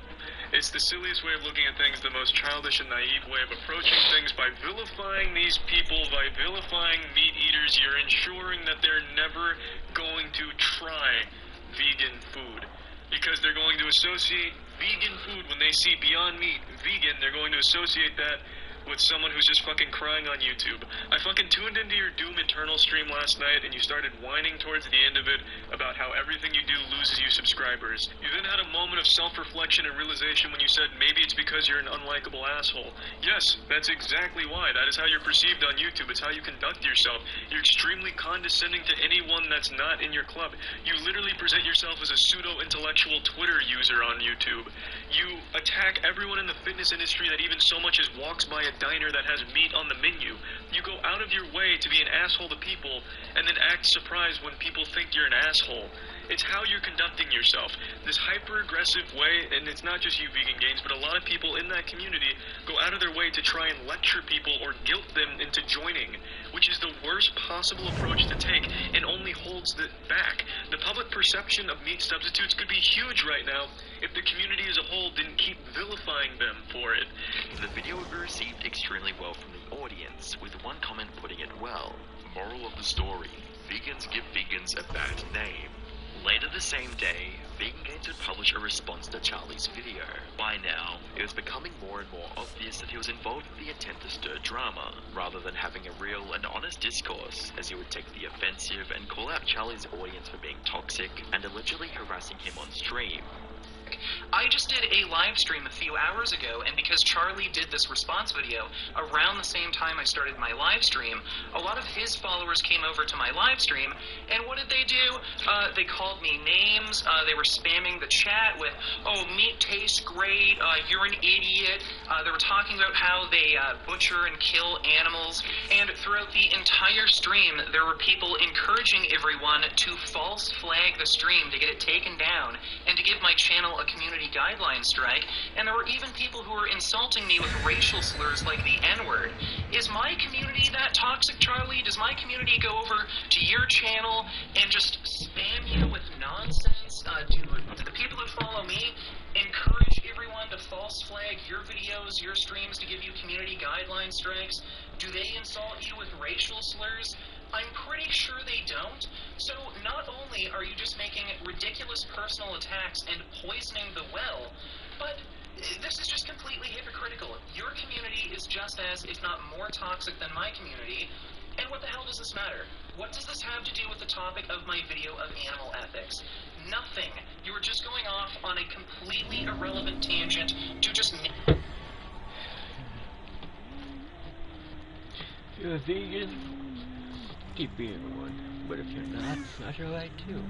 It's the silliest way of looking at things, the most childish and naive way of approaching things. By vilifying these people, by vilifying meat eaters, you're ensuring that they're never going to try vegan food. Because they're going to associate vegan food, when they see Beyond Meat vegan, they're going to associate that with someone who's just fucking crying on YouTube. I fucking tuned into your Doom Eternal stream last night, and you started whining towards the end of it about how everything you do loses you subscribers. You then had a moment of self-reflection and realization when you said maybe it's because you're an unlikable asshole. Yes, that's exactly why. That is how you're perceived on YouTube. It's how you conduct yourself. You're extremely condescending to anyone that's not in your club. You literally present yourself as a pseudo-intellectual Twitter user on YouTube. You attack everyone in the fitness industry that even so much as walks by a diner that has meat on the menu. You go out of your way to be an asshole to people and then act surprised when people think you're an asshole. It's how you're conducting yourself. This hyper-aggressive way, and it's not just you, Vegan Gains, but a lot of people in that community go out of their way to try and lecture people or guilt them into joining, which is the worst possible approach to take and only holds it back. The public perception of meat substitutes could be huge right now if the community as a whole didn't keep vilifying them for it. The video was received extremely well from the audience, with one comment putting it well. Moral of the story: vegans give vegans a bad name. Later the same day, Vegan Games would publish a response to Charlie's video. By now, it was becoming more and more obvious that he was involved with the intent to stir drama, rather than having a real and honest discourse, as he would take the offensive and call out Charlie's audience for being toxic and allegedly harassing him on stream. I just did a live stream a few hours ago, and because Charlie did this response video around the same time I started my live stream, a lot of his followers came over to my live stream, and what did they do? They called me names, they were spamming the chat with, oh, meat tastes great, you're an idiot, they were talking about how they butcher and kill animals, and throughout the entire stream, there were people encouraging everyone to false flag the stream to get it taken down, and to give my channel a community guideline strike, and there were even people who were insulting me with racial slurs like the N-word. Is my community that toxic, Charlie? Does my community go over to your channel and just spam you with nonsense? Do the people who follow me encourage everyone to false flag your videos, your streams, to give you community guideline strikes? Do they insult you with racial slurs? I'm pretty sure they don't. So not only are you just making ridiculous personal attacks and poisoning the well, but this is just completely hypocritical. Your community is just as, if not more toxic than my community. And what the hell does this matter? What does this have to do with the topic of my video of animal ethics? Nothing. You were just going off on a completely irrelevant tangent to just... You're a vegan? Keep being one, but if you're not, that's your right too.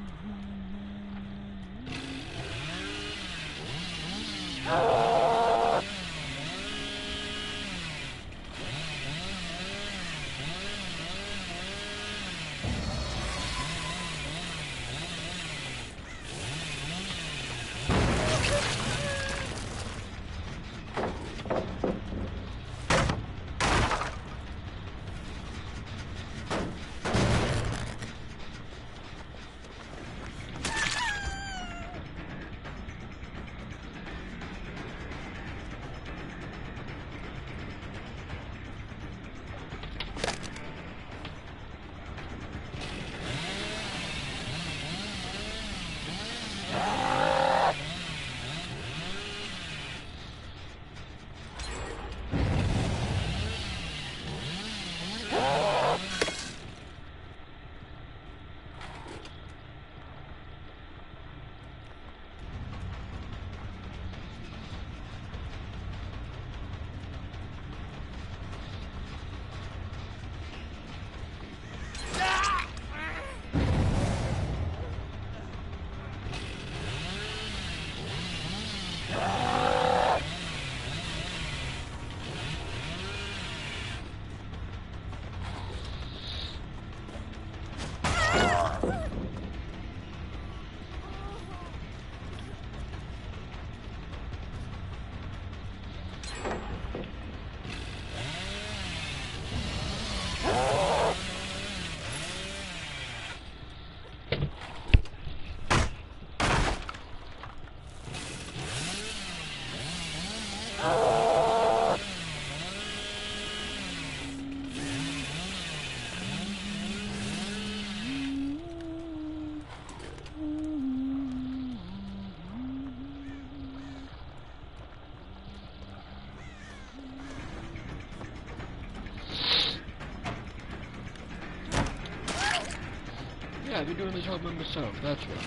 Yeah, I've been doing this all by myself, that's right.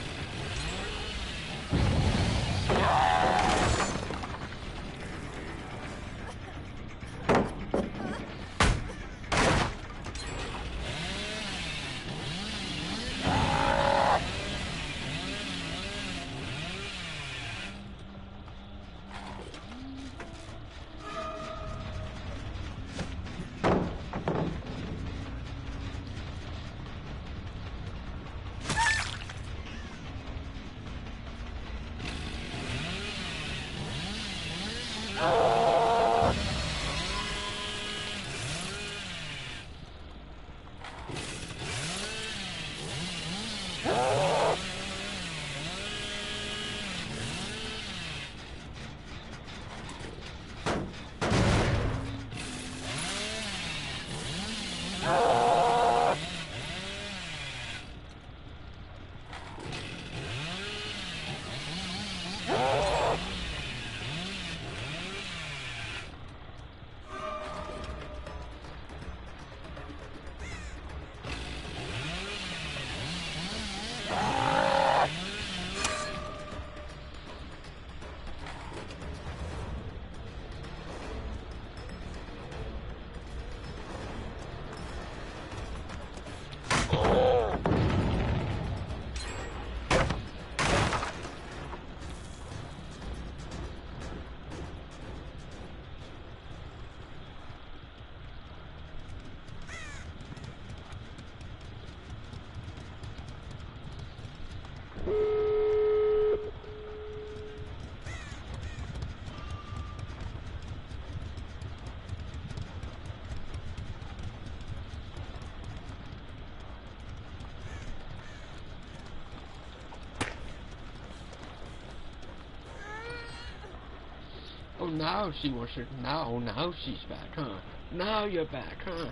now she wants to. Now she's back, huh? Now you're back, huh?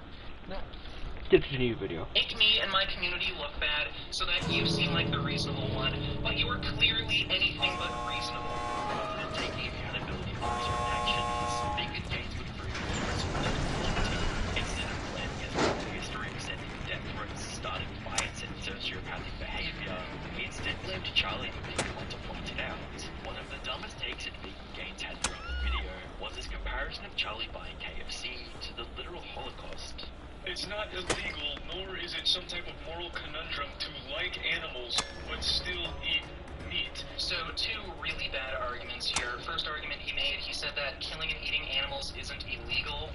Now. Get to the new video. Make me and my community look bad so that you seem like the reasonable one, but you are clearly anything but reasonable. Rather than taking accountability for his own actions, Vegan Gains would prove instead of planning a history of sending death threats, starting fights, and sociopathic behavior, he instead blamed Charlie for being the one to point it out. One of the dumbest takes that Vegan Gains had throughout the video was his comparison of Charlie buying KFC to the literal Holocaust. It's not illegal, nor is it some type of moral conundrum to like animals, but still eat meat. So, two really bad arguments here. First argument he made, he said that killing and eating animals isn't illegal.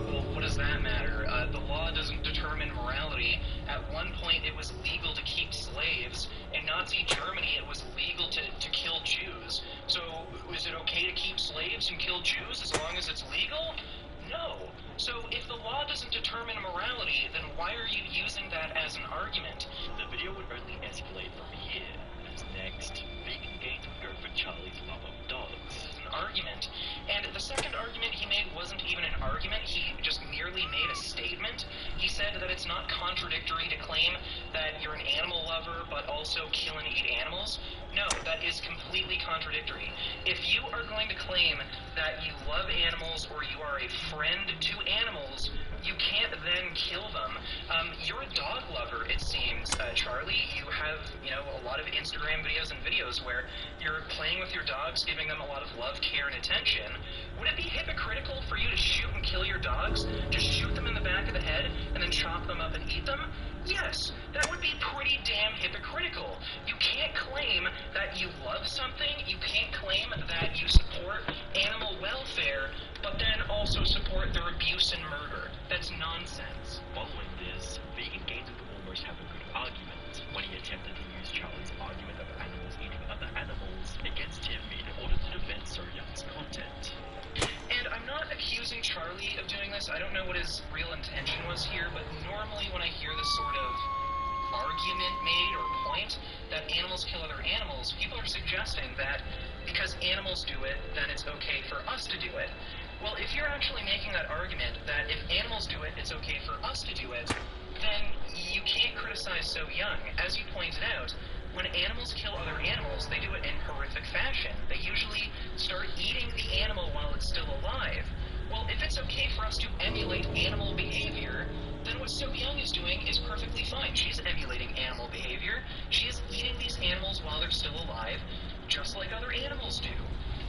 Well, what does that matter? The law doesn't determine morality. At one point, it was legal to keep slaves. In Nazi Germany, it was legal to kill Jews. So, is it okay to keep slaves and kill Jews as long as it's legal? No. So if the law doesn't determine morality, then why are you using that as an argument? The video would only escalate from here, as next, Vegan Gains would go for Charlie's love of dogs. An argument. And the second argument he made wasn't even an argument, he just merely made a statement. He said that it's not contradictory to claim that you're an animal lover, but also kill and eat animals. No, that is completely contradictory. If you are going to claim that you love animals or you are a friend to animals, you can't then kill them. You're a dog lover, it seems, Charlie. You have, a lot of Instagram videos where you're playing with your dogs, giving them a lot of love, care, and attention. Would it be hypocritical for you to shoot and kill your dogs? Just shoot them in the back of the head and then chop them up and eat them? Yes, that would be pretty damn hypocritical. You can't claim that you love something, you can't claim that you support animal welfare, but then also support their abuse and murder. That's nonsense. Following this, Vegan Gains would almost have a good argument when he attempted to use Charlie's argument of animals eating other animals against him in order to defend So Young's content. And I'm not accusing Charlie of doing this. I don't know what his real intention was here, but normally when I hear this sort of argument made or point that animals kill other animals, people are suggesting that because animals do it, then it's okay for us to do it. Well, if you're actually making that argument that if animals do it, it's okay for us to do it, then you can't criticize So Young. As you pointed out, when animals kill other animals, they do it in horrific fashion. They usually start eating the animal while it's still alive. Well, if it's okay for us to emulate animal behavior, then what So Young is doing is perfectly fine. She's emulating animal behavior. She is eating these animals while they're still alive, just like other animals do.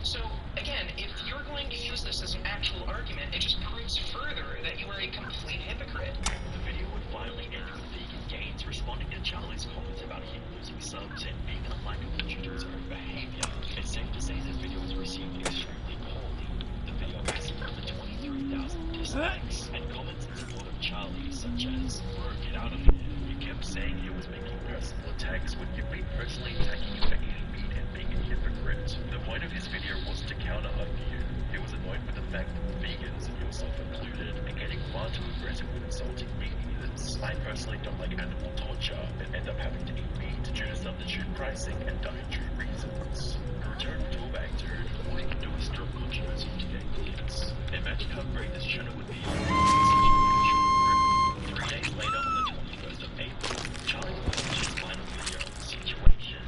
So, again, if you're going to use this as an actual argument, it just proves further that you are a complete hypocrite. The video would finally end with Vegan Gains responding to Charlie's comments about him losing subs and being unlikable due to his own behavior. It's safe to say this video was received extremely poorly. The video has over 23,000 dislikes and comments in support of Charlie, such as, "Bro, get out of here. You kept saying he was making personal attacks when you've been personally attacking you for eating meat and being a hypocrite. The point of his video was to counter-argue you. He was annoyed with the fact that vegans, yourself included, are getting far too aggressive with insulting meat eaters. I personally don't like animal torture and end up having to eat meat due to substitute pricing and dietary reasons. The return of Toolbag Dude, all he can do is stir up controversy to gain clicks. Imagine how great this channel would be if it was such a huge group. 3 days later, on the 21st of April, Charlie published his final video on the situation.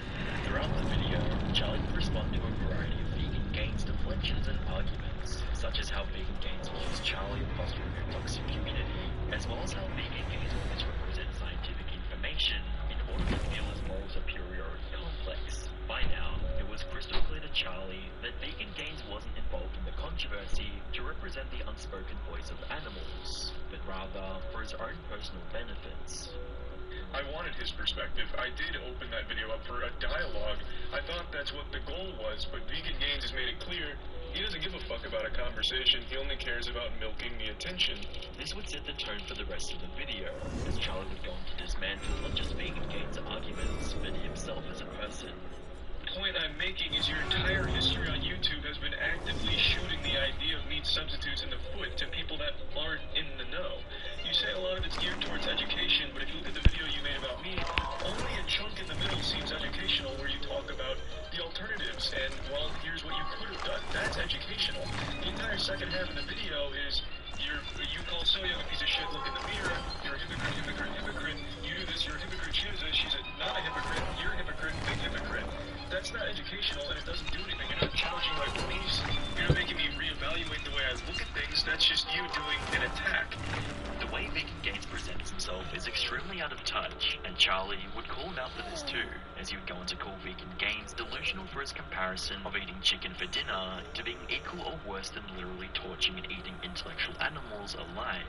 Throughout the video, Charlie would respond to a variety of Vegan Gains deflections and arguments, such as how Vegan Gains will use Charlie in fostering a toxic community, as well as how Vegan Gains will misrepresent scientific information in order to feel his moral superiority complex. By now, it was crystal clear to Charlie that Vegan Gains wasn't involved in the controversy to represent the unspoken voice of animals, but rather for his own personal benefits. I wanted his perspective. I did open that video up for a dialogue. I thought that's what the goal was, but Vegan Gains has made it clear he doesn't give a fuck about a conversation. He only cares about milking the attention. This would set the tone for the rest of the video, as Charlie would go on to dismantle not just Vegan Gains' arguments, but himself as a person. The point I'm making is your entire history on YouTube has been actively shooting the idea of meat substitutes in the foot to people that aren't in the know. You say a lot of it's geared towards education, but if you look at the video you made about meat, only a chunk in the middle seems educational where you talk about the alternatives and, well, here's what you could have done. That's educational. footage, and Charlie would call him out for this too, as he would go on to call Vegan Gains delusional for his comparison of eating chicken for dinner to being equal or worse than literally torturing and eating intellectual animals alive.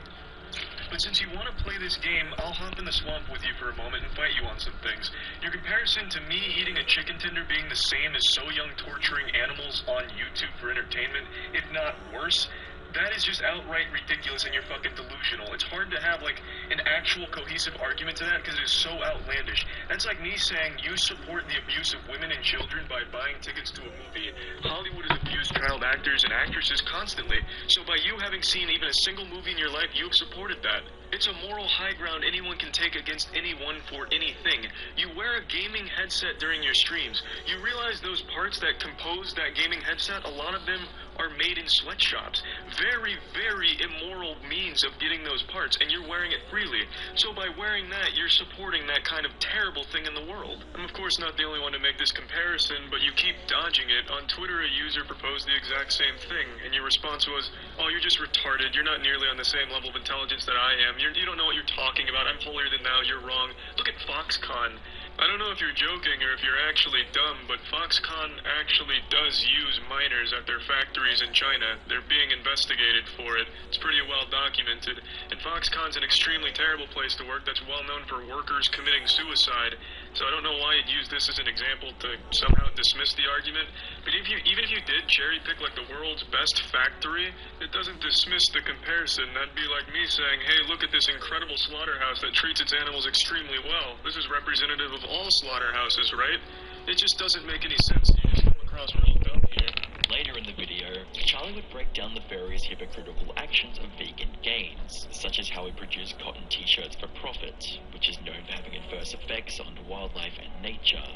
But since you want to play this game, I'll hop in the swamp with you for a moment and fight you on some things. Your comparison to me eating a chicken tender being the same as So Young torturing animals on YouTube for entertainment, if not worse, that is just outright ridiculous, and you're fucking delusional. It's hard to have, like, an actual cohesive argument to that because it is so outlandish. That's like me saying you support the abuse of women and children by buying tickets to a movie. Hollywood has abused child actors and actresses constantly, so by you having seen even a single movie in your life, you have supported that. It's a moral high ground anyone can take against anyone for anything. You wear a gaming headset during your streams. You realize those parts that compose that gaming headset, a lot of them are made in sweatshops. Very, very immoral means of getting those parts, and you're wearing it freely. So by wearing that, you're supporting that kind of terrible thing in the world. I'm of course not the only one to make this comparison, but you keep dodging it. On Twitter, a user proposed the exact same thing, and your response was, "Oh, you're just retarded. You're not nearly on the same level of intelligence that I am. You don't know what you're talking about. I'm holier than thou. You're wrong. Look at Foxconn." I don't know if you're joking or if you're actually dumb, but Foxconn actually does use minors at their factories in China. They're being investigated for it. It's pretty well documented. And Foxconn's an extremely terrible place to work that's well known for workers committing suicide. So I don't know why you'd use this as an example to somehow dismiss the argument. But even if you did cherry pick like the world's best factory, it doesn't dismiss the comparison. That'd be like me saying, hey, look at this incredible slaughterhouse that treats its animals extremely well. This is representative of all slaughterhouses, right? It just doesn't make any sense. You just come across real dumb here. Later in the video, Charlie would break down the various hypocritical actions of Vegan Gains, such as how he produced cotton t-shirts for profit, which is known for having adverse effects on wildlife and nature.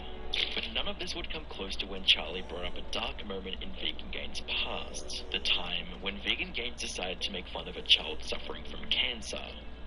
But none of this would come close to when Charlie brought up a dark moment in Vegan Gains' past, the time when Vegan Gains decided to make fun of a child suffering from cancer.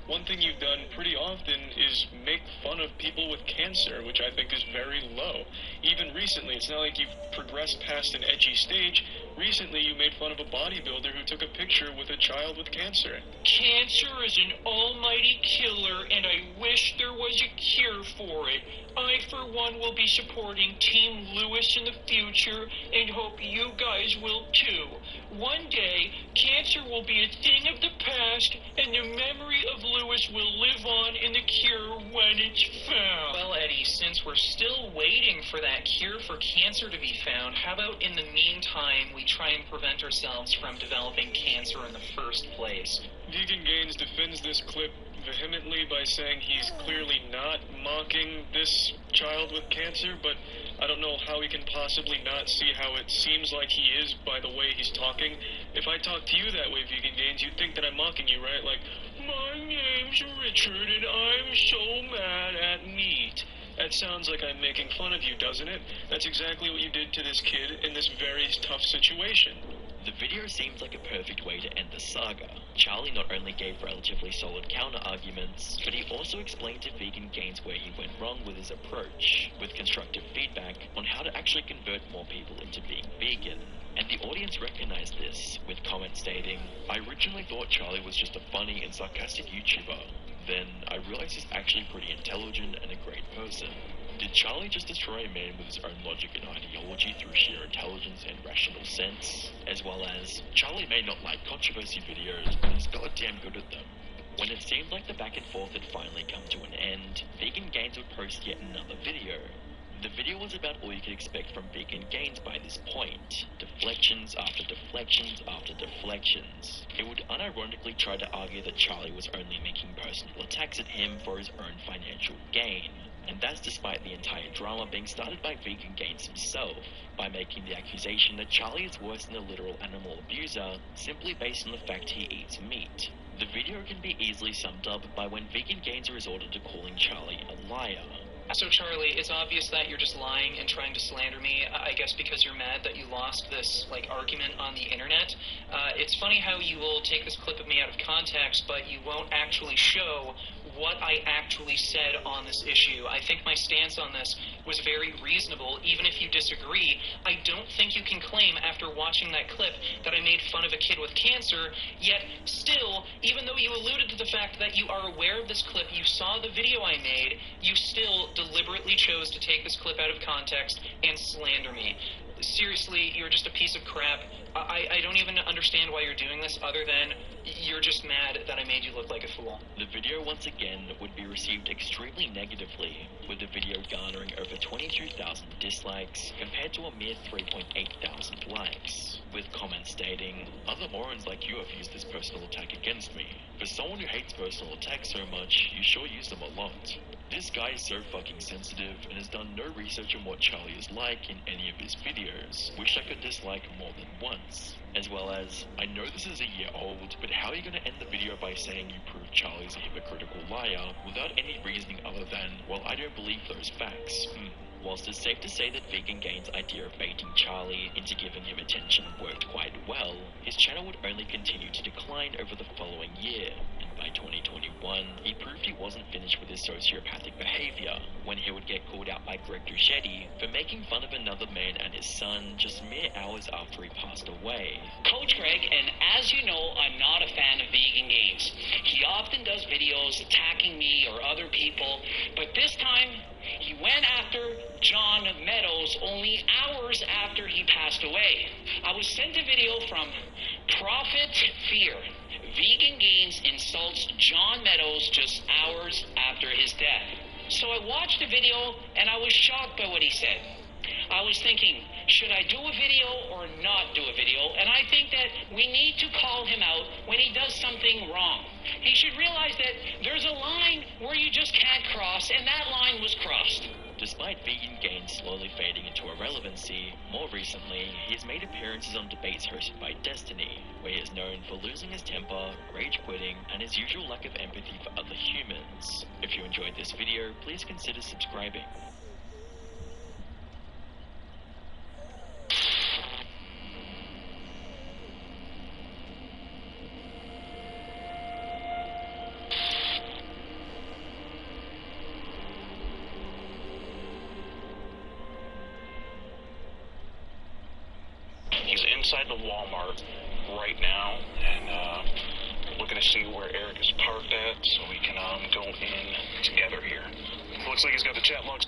One thing you've done pretty often is make fun of people with cancer, which I think is very low. Even recently, it's not like you've progressed past an edgy stage. Recently, you made fun of a bodybuilder who took a picture with a child with cancer. Cancer is an almighty killer, and I wish there was a cure for it. I, for one, will be supporting Team Lewis in the future, and hope you guys will too. One day, cancer will be a thing of the past, and the memory of Lewis will live on in the cure when it's found. Well, Eddie, since we're still waiting for that cure for cancer to be found, how about in the meantime we try and prevent ourselves from developing cancer in the first place? Vegan Gains defends this clip vehemently by saying he's clearly not mocking this child with cancer, but I don't know how he can possibly not see how it seems like he is by the way he's talking. If I talk to you that way, Vegan Gains, you'd think that I'm mocking you, right? Like, my name's Richard and I'm so mad at meat. That sounds like I'm making fun of you, doesn't it? That's exactly what you did to this kid in this very tough situation. The video seems like a perfect way to end the saga. Charlie not only gave relatively solid counter-arguments, but he also explained to Vegan Gains where he went wrong with his approach, with constructive feedback on how to actually convert more people into being vegan. And the audience recognized this, with comments stating, "I originally thought Charlie was just a funny and sarcastic YouTuber. Then I realized he's actually pretty intelligent and a great person. Did Charlie just destroy a man with his own logic and ideology through sheer intelligence and rational sense? As well as, Charlie may not like controversy videos, but he's goddamn good at them." When it seemed like the back and forth had finally come to an end, Vegan Gains would post yet another video. The video was about all you could expect from Vegan Gains by this point. Deflections after deflections after deflections. It would unironically try to argue that Charlie was only making personal attacks at him for his own financial gain. And that's despite the entire drama being started by Vegan Gains himself, by making the accusation that Charlie is worse than a literal animal abuser, simply based on the fact he eats meat. The video can be easily summed up by when Vegan Gains resorted to calling Charlie a liar. So, Charlie, it's obvious that you're just lying and trying to slander me, I guess because you're mad that you lost this, argument on the internet. It's funny how you will take this clip of me out of context, but you won't actually show what I actually said on this issue. I think my stance on this was very reasonable, even if you disagree. I don't think you can claim after watching that clip that I made fun of a kid with cancer, yet still, even though you alluded to the fact that you are aware of this clip, you saw the video I made, you still deliberately chose to take this clip out of context and slander me. Seriously, you're just a piece of crap. I don't even understand why you're doing this other than you're just mad that I made you look like a fool. The video once again would be received extremely negatively, with the video garnering over 22,000 dislikes compared to a mere 3,800 likes, with comments stating, "Other morons like you have used this personal attack against me. For someone who hates personal attacks so much, you sure use them a lot. This guy is so fucking sensitive and has done no research on what Charlie is like in any of his videos. Wish I could dislike more than once." As well as, "I know this is a year old, but how are you going to end the video by saying you prove Charlie's a hypocritical liar without any reasoning other than, well, I don't believe those facts." Whilst it's safe to say that Vegan Gain's idea of baiting Charlie into giving him attention worked quite well, his channel would only continue to decline over the following year, and by 2021, he proved he wasn't finished with his sociopathic behavior, when he would get called out by Greg Duchetti for making fun of another man and his son just mere hours after he passed away. Coach Greg, and as you know, I'm not a fan of Vegan Gains. He often does videos attacking me or other people, but this time, he went after John Meadows only hours after he passed away. I was sent a video from Prophet Fear. Vegan Gains insults John Meadows just hours after his death. So I watched the video and I was shocked by what he said. I was thinking, should I do a video or not do a video? And I think that we need to call him out when he does something wrong. He should realize that there's a line where you just can't cross, and that line was crossed. Despite Vegan Gain slowly fading into irrelevancy, more recently, he has made appearances on debates hosted by Destiny, where he is known for losing his temper, rage quitting, and his usual lack of empathy for other humans. If you enjoyed this video, please consider subscribing. He's inside the Walmart right now, and looking to see where Eric is parked at, so we can go in together here. Looks like he's got the chat logs.